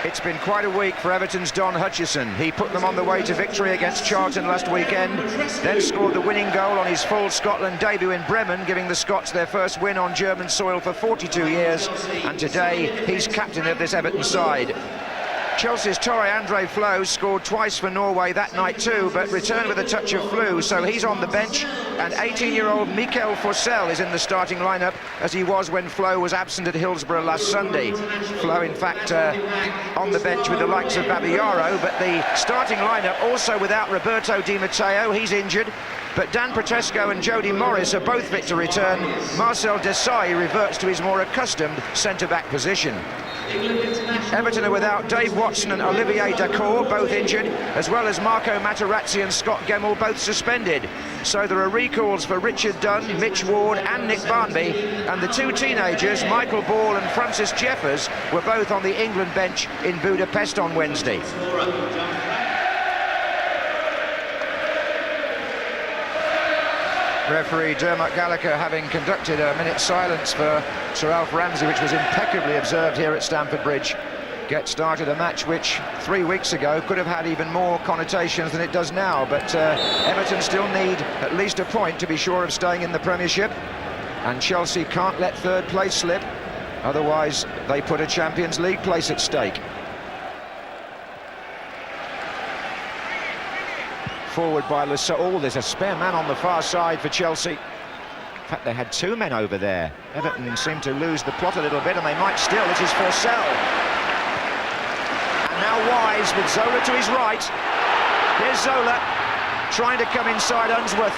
It's been quite a week for Everton's Don Hutchison. He put them on the way to victory against Charlton last weekend, then scored the winning goal on his full Scotland debut in Bremen, giving the Scots their first win on German soil for 42 years, and today he's captain of this Everton side. Chelsea's Tore-Andre Flo scored twice for Norway that night too, but returned with a touch of flu, so he's on the bench, and 18-year-old Mikel Forsell is in the starting lineup, as he was when Flo was absent at Hillsborough last Sunday. Flo, in fact, on the bench with the likes of Babayaro, but the starting lineup also without Roberto Di Matteo, he's injured, but Dan Petrescu and Jody Morris are both fit to return. Marcel Desailly reverts to his more accustomed centre-back position. Everton are without Dave Watson and Olivier Dacour, both injured, as well as Marco Materazzi and Scott Gemmell, both suspended. So there are recalls for Richard Dunn, Mitch Ward and Nick Barnby, and the two teenagers, Michael Ball and Francis Jeffers, were both on the England bench in Budapest on Wednesday. Referee Dermot Gallagher having conducted a minute's silence for Sir Alf Ramsey, which was impeccably observed here at Stamford Bridge, get started a match which 3 weeks ago could have had even more connotations than it does now, but Everton still need at least a point to be sure of staying in the Premiership, and Chelsea can't let third place slip, otherwise they put a Champions League place at stake. Forward by Lasseau. Oh, there's a spare man on the far side for Chelsea. In fact, they had two men over there. Everton seemed to lose the plot a little bit, and they might still. It is Forsell. And now Wise with Zola to his right. Here's Zola trying to come inside Unsworth.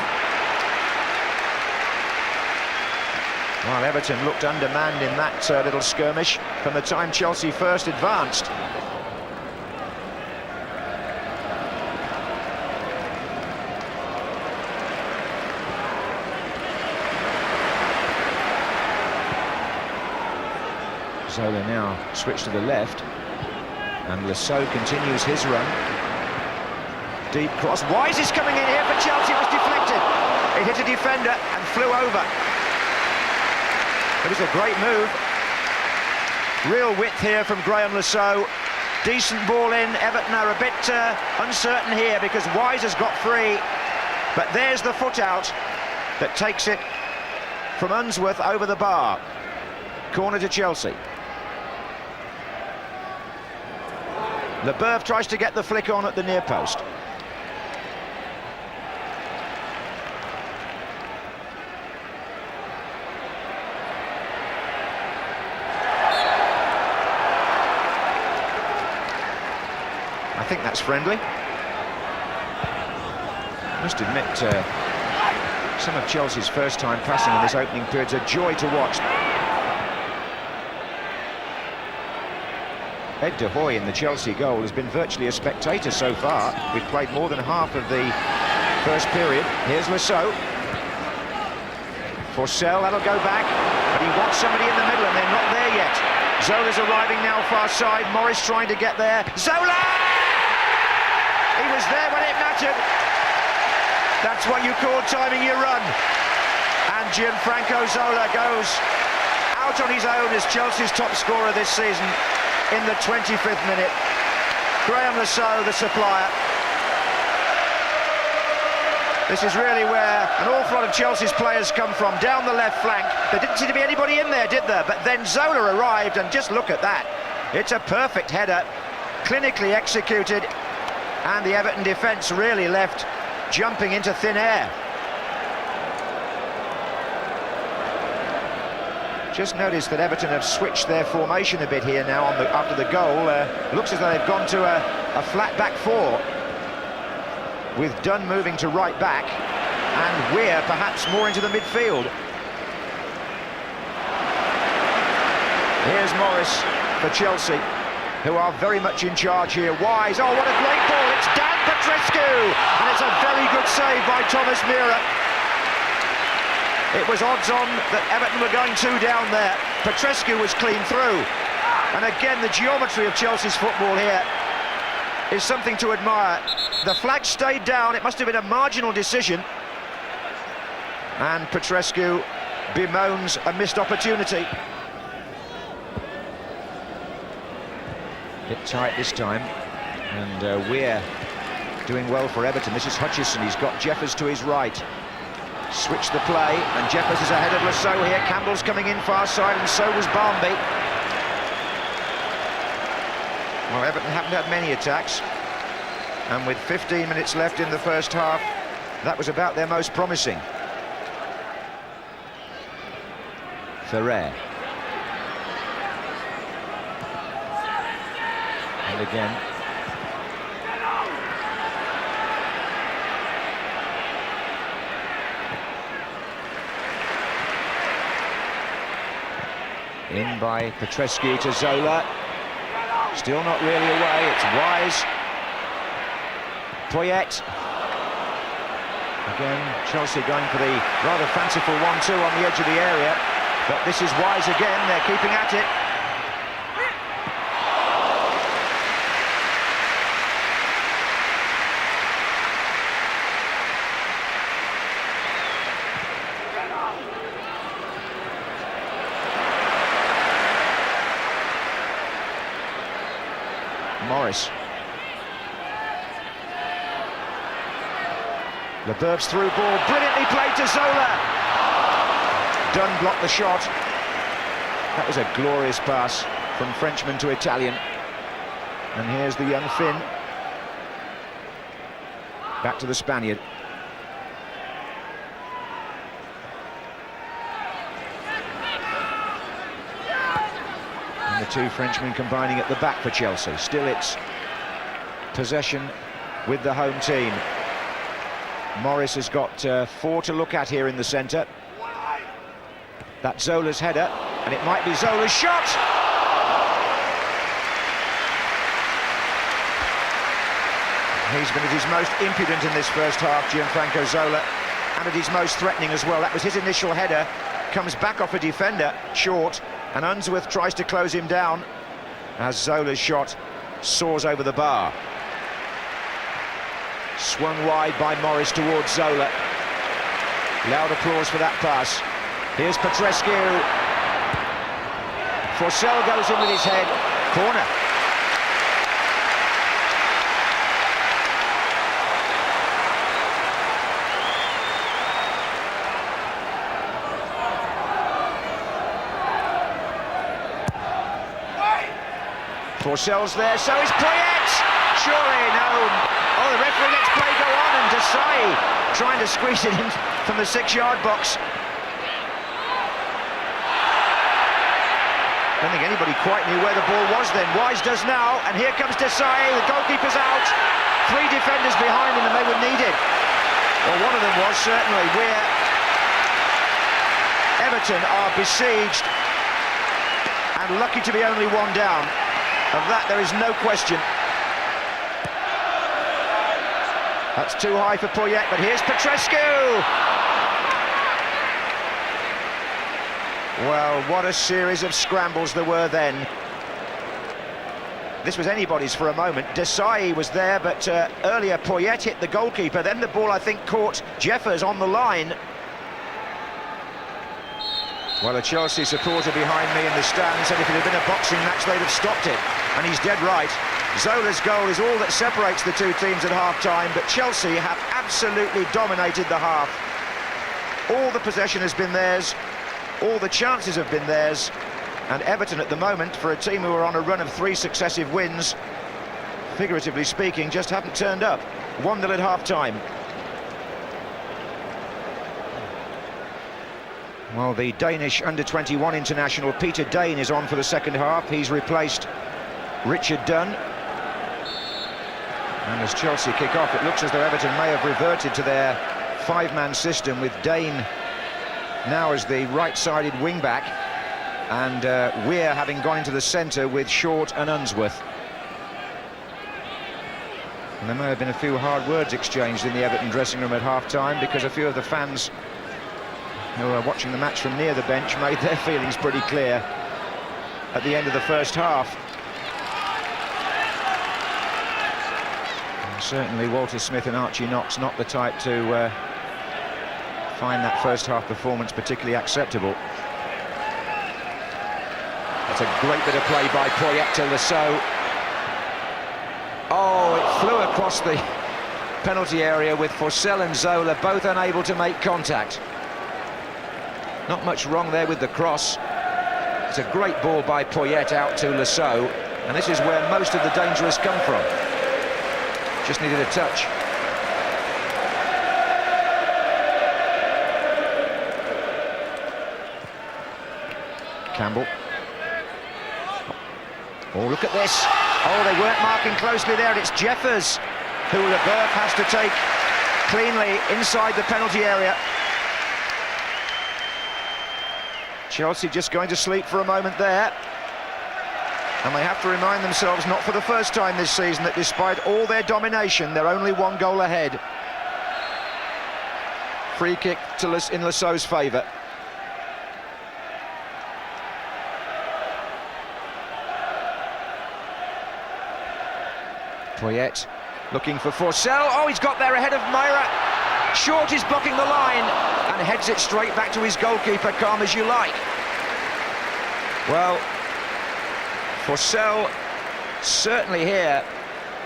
While Everton looked undermanned in that little skirmish from the time Chelsea first advanced. Zola now switched to the left, and Lasseau continues his run. Deep cross. Wise is coming in here for Chelsea. It was deflected. It hit a defender and flew over. It was a great move. Real width here from Graham Lasseau. Decent ball in. Everton are a bit uncertain here because Wise has got free, but there's the foot out that takes it from Unsworth over the bar. Corner to Chelsea. Leboeuf tries to get the flick on at the near post. I think that's friendly. Must admit, some of Chelsea's first-time passing in this opening period's a joy to watch. Ed De Hoy in the Chelsea goal has been virtually a spectator so far. We've played more than half of the first period. Here's Lasseau. Forsell, that'll go back, but he wants somebody in the middle and they're not there yet. Zola's arriving now far side, Morris trying to get there. Zola! He was there when it mattered. That's what you call timing your run. And Gianfranco Zola goes out on his own as Chelsea's top scorer this season. In the 25th minute, Graham Lasseau, the supplier. This is really where an awful lot of Chelsea's players come from, down the left flank. There didn't seem to be anybody in there, did there? But then Zola arrived, and just look at that. It's a perfect header, clinically executed, and the Everton defence really left jumping into thin air. Just noticed that Everton have switched their formation a bit here now after the goal. Looks as though they've gone to a flat back four, with Dunn moving to right back and Weir perhaps more into the midfield. Here's Morris for Chelsea, who are very much in charge here. Wise, oh what a great ball, it's Dan Petrescu, and it's a very good save by Thomas Meara. It was odds on that Everton were going two down there. Petrescu was clean through. And again, the geometry of Chelsea's football here is something to admire. The flag stayed down, it must have been a marginal decision. And Petrescu bemoans a missed opportunity. Bit tight this time, and Weir doing well for Everton. This is Hutchison, he's got Jeffers to his right. Switch the play, and Jeffers is ahead of Lasso here. Campbell's coming in far side, and so was Barmby. Well, Everton haven't had many attacks, and with 15 minutes left in the first half, that was about their most promising. Ferrer. And again. In by Petrescu to Zola. Still not really away, it's Wise. Poyet. Again, Chelsea going for the rather fanciful 1-2 on the edge of the area. But this is Wise again, they're keeping at it. Morris. Leboeuf's through ball, brilliantly played to Zola. Dunn blocked the shot. That was a glorious pass from Frenchman to Italian. And here's the young Finn. Back to the Spaniard. And the two Frenchmen combining at the back for Chelsea. Still it's possession with the home team. Morris has got 4 to look at here in the centre. That's Zola's header, and it might be Zola's shot! He's been at his most impudent in this first half, Gianfranco Zola, and at his most threatening as well. That was his initial header, comes back off a defender, short, and Unsworth tries to close him down as Zola's shot soars over the bar. Swung wide by Morris towards Zola. Loud applause for that pass. Here's Petrescu. Forssell goes in with his head. Corner. Forsell's there, so is Poyet! Surely, no. Oh, the referee lets play go on, and Desai trying to squeeze it in from the 6-yard box. I don't think anybody quite knew where the ball was then. Wise does now, and here comes Desai. The goalkeeper's out. 3 defenders behind him, and they were needed. Well, one of them was certainly where Everton are besieged and lucky to be only 1 down. Of that, there is no question. That's too high for Poyet, but here's Petrescu! Well, what a series of scrambles there were then. This was anybody's for a moment. Desai was there, but earlier Poyet hit the goalkeeper. Then the ball, I think, caught Jeffers on the line. Well, a Chelsea supporter behind me in the stand said if it had been a boxing match, they'd have stopped it. And he's dead right. Zola's goal is all that separates the two teams at half-time, but Chelsea have absolutely dominated the half. All the possession has been theirs, all the chances have been theirs, and Everton at the moment, for a team who are on a run of 3 successive wins, figuratively speaking, just haven't turned up. 1-0 at half-time. Well, the Danish under-21 international Peter Dane is on for the second half. He's replaced Richard Dunn. And as Chelsea kick off, it looks as though Everton may have reverted to their 5-man system, with Dane now as the right-sided wing-back, and Weir having gone into the centre with Short and Unsworth. And there may have been a few hard words exchanged in the Everton dressing room at half-time, because a few of the fans who are watching the match from near the bench made their feelings pretty clear at the end of the first half. And certainly Walter Smith and Archie Knox not the type to find that first half performance particularly acceptable. That's a great bit of play by Poyet to Lasso. across the penalty area with Forsell and Zola both unable to make contact. Not much wrong there with the cross. It's a great ball by Poyet out to Lasso, and this is where most of the danger has come from. Just needed a touch. Campbell. Oh, look at this. Oh, they weren't marking closely there. It's Jeffers who Leboeuf has to take cleanly inside the penalty area. Chelsea just going to sleep for a moment there. And they have to remind themselves, not for the first time this season, that despite all their domination, they're only one goal ahead. Free kick in Lasso's favour. Poyet looking for Forsell. Oh, he's got there ahead of Myra. Short is blocking the line and heads it straight back to his goalkeeper, calm as you like. Well, Forsell certainly here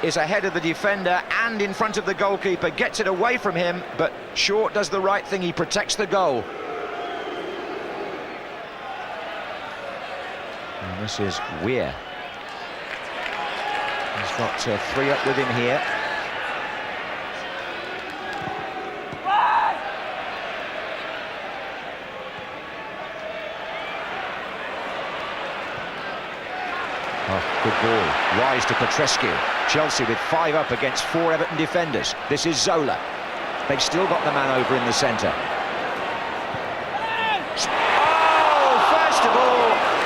is ahead of the defender and in front of the goalkeeper, gets it away from him, but Short does the right thing, he protects the goal. And this is Weir. He's got 3 up with him here. Oh, good ball. Rise to Petrescu. Chelsea with 5 up against 4 Everton defenders. This is Zola. They've still got the man over in the centre.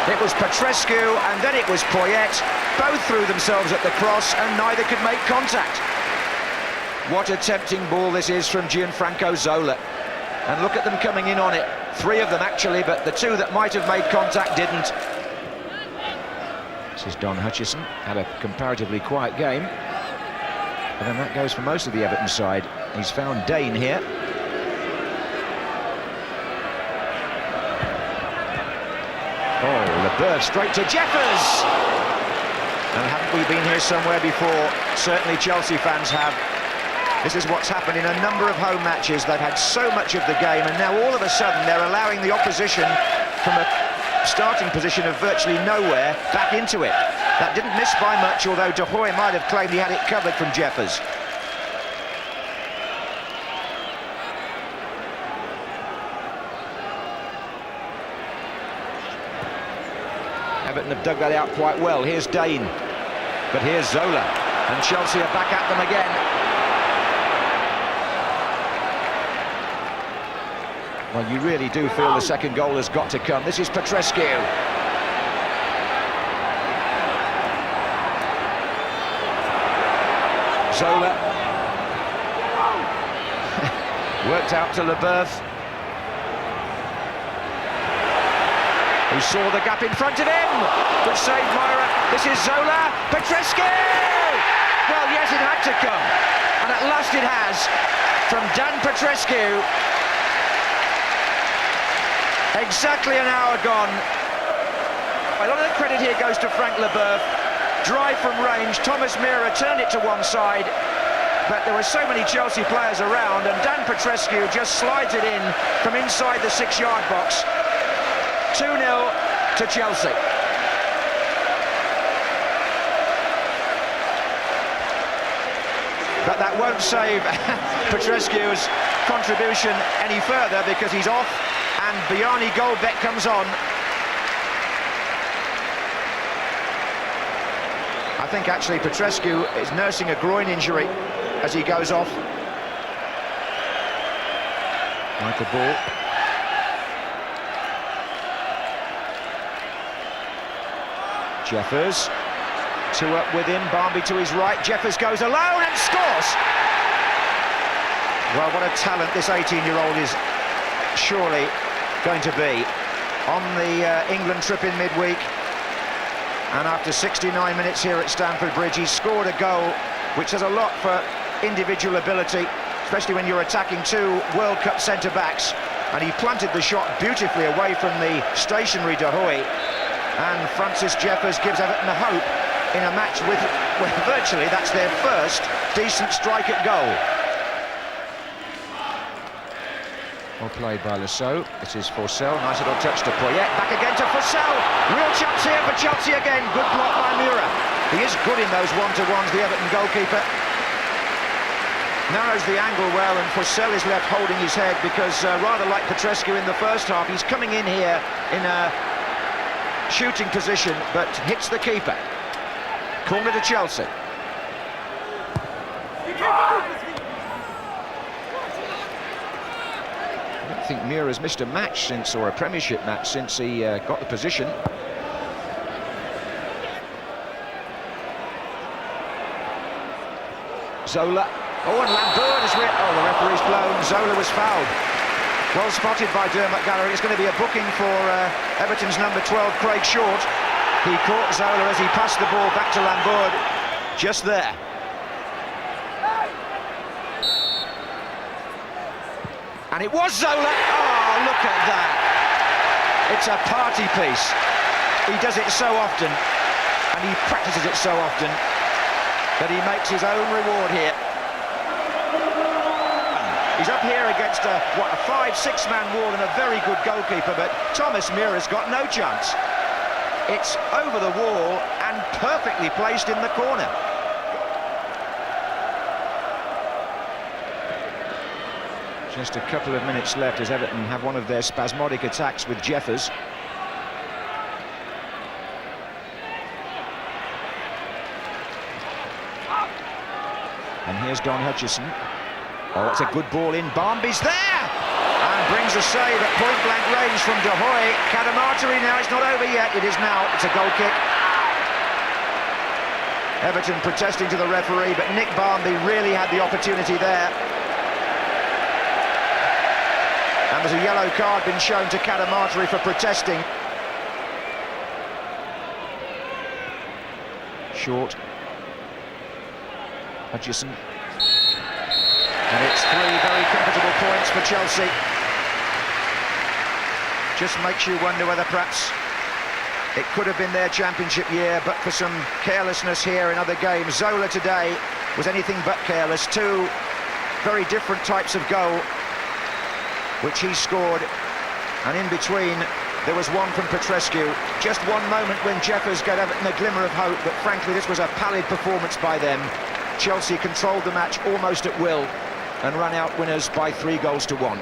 It was Petrescu and then it was Poyet. Both threw themselves at the cross and neither could make contact. What a tempting ball this is from Gianfranco Zola. And look at them coming in on it. 3 of them actually, but the 2 that might have made contact didn't. This is Don Hutchison. Had a comparatively quiet game. And then that goes for most of the Everton side. He's found Dane here. Oh, Leboeuf straight to Jeffers! And haven't we been here somewhere before? Certainly Chelsea fans have. This is what's happened in a number of home matches. They've had so much of the game, and now all of a sudden they're allowing the opposition from a starting position of virtually nowhere back into it. That didn't miss by much, although De Hoy might have claimed he had it covered from Jeffers. Everton have dug that out quite well. Here's Dane, but here's Zola, and Chelsea are back at them again. Well, you really do feel the second goal has got to come. This is Petrescu. Zola. Worked out to Leboeuf, who saw the gap in front of him, but saved Myra. This is Zola. Petrescu! Well, yes, it had to come, and at last it has, from Dan Petrescu. Exactly an hour gone. A lot of the credit here goes to Frank Leboeuf. Drive from range, Thomas Mira turned it to one side, but there were so many Chelsea players around, and Dan Petrescu just slides it in from inside the 6-yard box. 2-0 to Chelsea. But that won't save Petrescu's contribution any further, because he's off and Bjarni Goldbeck comes on. I think actually Petrescu is nursing a groin injury as he goes off. Like a ball. Jeffers, 2 up with him, Barmby to his right, Jeffers goes alone and scores! Well, what a talent this 18-year-old is surely going to be. On the England trip in midweek, and after 69 minutes here at Stamford Bridge, he scored a goal which has a lot for individual ability, especially when you're attacking 2 World Cup centre-backs, and he planted the shot beautifully away from the stationary De Hoy. And Francis Jeffers gives Everton a hope in a match with virtually that's their first decent strike at goal. Well played by Lasso. It is Forsell. Nice little touch to Poyet. Back again to Forsell. Real chance here for Chelsea again. Good block by Mura. He is good in those one-to-ones, the Everton goalkeeper. Narrows the angle well, and Forsell is left holding his head because rather like Petrescu in the first half, he's coming in here in a shooting position, but hits the keeper. Corner to Chelsea. I think Mura's missed a match since, or a Premiership match since he got the position. Zola. Oh, and Lambert has the referee's blown. Zola was fouled. Well spotted by Dermot Gallagher. It's going to be a booking for Everton's number 12, Craig Short. He caught Zola as he passed the ball back to Lambert. Just there. And it was Zola. Oh, look at that. It's a party piece. He does it so often, and he practices it so often, that he makes his own reward here. He's up here against a 5-6 man wall and a very good goalkeeper, but Thomas Mura's got no chance. It's over the wall and perfectly placed in the corner. Just a couple of minutes left as Everton have one of their spasmodic attacks with Jeffers. And here's Don Hutchison. Oh, it's a good ball in. Barmby's there! And brings a save at point-blank range from De Hoy. Cadamarteri now, it's not over yet. It is now. It's a goal kick. Everton protesting to the referee, but Nick Barmby really had the opportunity there. And there's a yellow card been shown to Cadamarteri for protesting. Short. Hutchison. And it's 3 very comfortable points for Chelsea. Just makes you wonder whether perhaps it could have been their championship year, but for some carelessness here in other games. Zola today was anything but careless. 2 very different types of goal which he scored, and in between there was one from Petrescu. Just one moment when Jeffers gave Everton a glimmer of hope, but frankly this was a pallid performance by them. Chelsea controlled the match almost at will and ran out winners by 3 goals to 1.